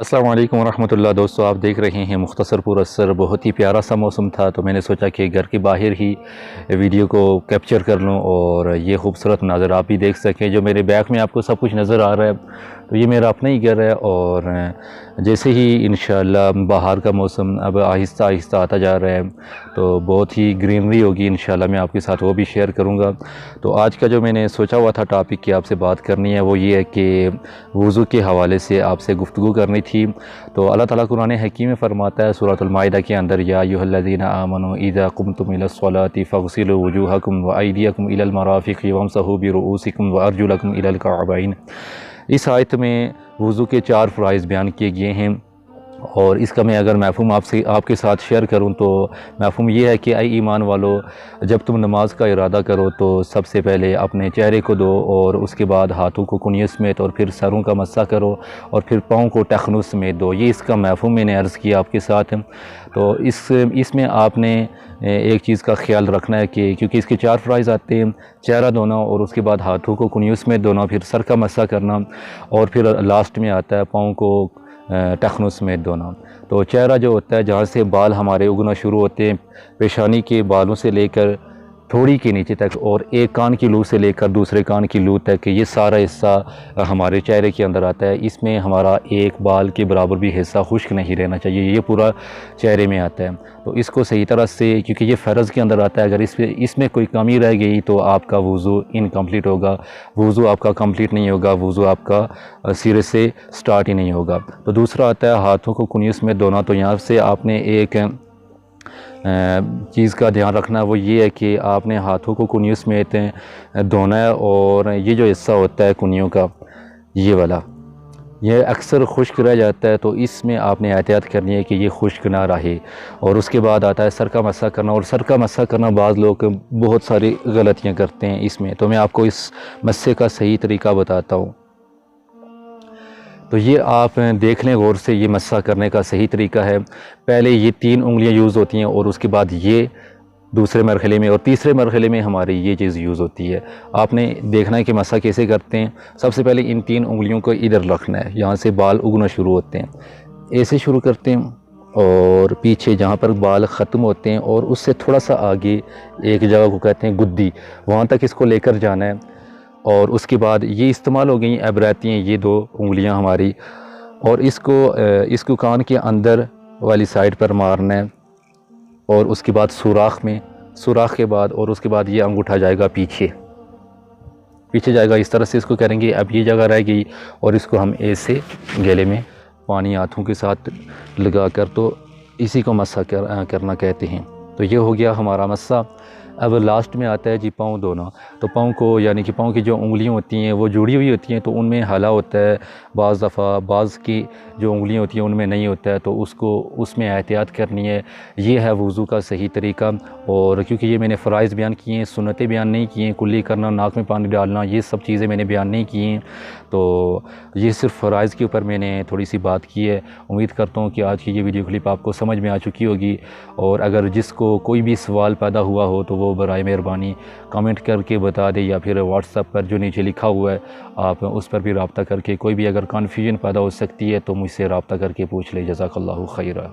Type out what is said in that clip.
السلام علیکم ورحمۃ اللہ دوستو، آپ دیکھ رہے ہیں مختصر پر اثر۔ بہت ہی پیارا سا موسم تھا تو میں نے سوچا کہ گھر کے باہر ہی ویڈیو کو کیپچر کر لوں اور یہ خوبصورت مناظر آپ بھی دیکھ سکیں۔ جو میرے بیک میں آپ کو سب کچھ نظر آ رہا ہے تو یہ میرا اپنا ہی گھر ہے، اور جیسے ہی انشاءاللہ باہر کا موسم اب آہستہ آہستہ آتا جا رہا ہے تو بہت ہی گرینری ہوگی انشاءاللہ، میں آپ کے ساتھ وہ بھی شیئر کروں گا۔ تو آج کا جو میں نے سوچا ہوا تھا ٹاپک کہ آپ سے بات کرنی ہے وہ یہ ہے کہ وضو کے حوالے سے آپ سے گفتگو کرنی تھی۔ تو اللہ تعالیٰ قرآن حکیم میں فرماتا ہے سورۃ المائدہ کے اندر، یا ایھا الذین آمنوا اذا قمتم الی الصلاۃ فاغسلوا وجوہکم وایدیکم الی المرافق وامسحوا برؤوسکم وارجلکم الی الکعبین۔ اس آیت میں وضو کے 4 فرائض بیان کیے گئے ہیں، اور اس کا میں اگر مفہوم آپ کے ساتھ شیئر کروں تو مفہوم یہ ہے کہ اے ایمان والو، جب تم نماز کا ارادہ کرو تو سب سے پہلے اپنے چہرے کو دھو، اور اس کے بعد ہاتھوں کو کنیوں سمیت، اور پھر سروں کا مسح کرو، اور پھر پاؤں کو ٹخنوں سمیت دھو۔ یہ اس کا مفہوم میں نے عرض کیا آپ کے ساتھ۔ تو اس میں آپ نے ایک چیز کا خیال رکھنا ہے کہ کیونکہ اس کے 4 فرائض آتے ہیں: چہرہ دھونا، اور اس کے بعد ہاتھوں کو کنیوں سمیت دھونا، پھر سر کا مسح کرنا، اور پھر لاسٹ میں آتا ہے پاؤں کو ٹخنوں سمیت دھونا۔ تو چہرہ جو ہوتا ہے جہاں سے بال ہمارے اگنا شروع ہوتے ہیں، پیشانی کے بالوں سے لے کر تھوڑی کے نیچے تک، اور ایک کان کی لو سے لے کر دوسرے کان کی لو تک، یہ سارا حصہ ہمارے چہرے کے اندر آتا ہے۔ اس میں ہمارا ایک بال کے برابر بھی حصہ خشک نہیں رہنا چاہیے، یہ پورا چہرے میں آتا ہے۔ تو اس کو صحیح طرح سے، کیونکہ یہ فرض کے اندر آتا ہے، اگر اس میں کوئی کمی رہ گئی تو آپ کا وضو انکمپلیٹ ہوگا، وضو آپ کا کمپلیٹ نہیں ہوگا، وضو آپ کا سرے سے سٹارٹ ہی نہیں ہوگا۔ تو دوسرا آتا ہے ہاتھوں کو کنیوں سمیت دھونا۔ تو یہاں سے آپ نے ایک چیز کا دھیان رکھنا، وہ یہ ہے کہ آپ نے ہاتھوں کو کنیوں سمیت دھونا ہے، اور یہ جو حصہ ہوتا ہے کنیوں کا، یہ والا، یہ اکثر خشک رہ جاتا ہے، تو اس میں آپ نے احتیاط کرنی ہے کہ یہ خشک نہ رہے۔ اور اس کے بعد آتا ہے سر کا مسح کرنا، اور سر کا مسح کرنا بعض لوگ بہت ساری غلطیاں کرتے ہیں اس میں، تو میں آپ کو اس مسح کا صحیح طریقہ بتاتا ہوں۔ تو یہ آپ دیکھ لیں غور سے، یہ مسح کرنے کا صحیح طریقہ ہے۔ پہلے یہ 3 انگلیاں یوز ہوتی ہیں، اور اس کے بعد یہ دوسرے مرحلے میں، اور تیسرے مرحلے میں ہماری یہ چیز یوز ہوتی ہے۔ آپ نے دیکھنا ہے کہ مسح کیسے کرتے ہیں۔ سب سے پہلے ان 3 انگلیوں کو ادھر رکھنا ہے، یہاں سے بال اگنا شروع ہوتے ہیں، ایسے شروع کرتے ہیں، اور پیچھے جہاں پر بال ختم ہوتے ہیں، اور اس سے تھوڑا سا آگے ایک جگہ کو کہتے ہیں گدی، وہاں تک اس کو لے کر جانا ہے۔ اور اس کے بعد یہ استعمال ہو گئیں، اب رہتی ہیں یہ 2 انگلیاں ہماری، اور اس کو کان کے اندر والی سائڈ پر مارنا ہے، اور اس کے بعد سوراخ کے بعد، اور اس کے بعد یہ انگوٹھا جائے گا پیچھے جائے گا، اس طرح سے اس کو کریں گے۔ اب یہ جگہ رہ گئی، اور اس کو ہم ایسے گلے میں پانی ہاتھوں کے ساتھ لگا کر، تو اسی کو مسح کرنا کہتے ہیں۔ تو یہ ہو گیا ہمارا مسح۔ اب لاسٹ میں آتا ہے جی پاؤں دھونا۔ تو پاؤں کو، یعنی کہ پاؤں کی جو انگلیاں ہوتی ہیں وہ جڑی ہوئی ہوتی ہیں، تو ان میں ہلا ہوتا ہے بعض دفعہ، بعض کی جو انگلیاں ہوتی ہیں ان میں نہیں ہوتا ہے، تو اس میں احتیاط کرنی ہے۔ یہ ہے وضو کا صحیح طریقہ۔ اور کیونکہ یہ میں نے فرائض بیان کیے ہیں، سنتیں بیان نہیں کی ہیں، کلی کرنا، ناک میں پانی ڈالنا، یہ سب چیزیں میں نے بیان نہیں کی ہیں۔ تو یہ صرف فرائض کے اوپر میں نے تھوڑی سی بات کی ہے۔ امید کرتا ہوں کہ آج کی یہ ویڈیو کلپ آپ کو سمجھ میں آ چکی ہوگی، اور اگر جس کو کوئی بھی سوال پیدا ہوا ہو تو وہ برائے مہربانی کمنٹ کر کے بتا دے، یا پھر واٹس ایپ پر جو نیچے لکھا ہوا ہے آپ اس پر بھی رابطہ کر کے، کوئی بھی اگر کنفیوژن پیدا ہو سکتی ہے تو مجھ سے رابطہ کر کے پوچھ لے۔ جزاک اللہ خیرہ۔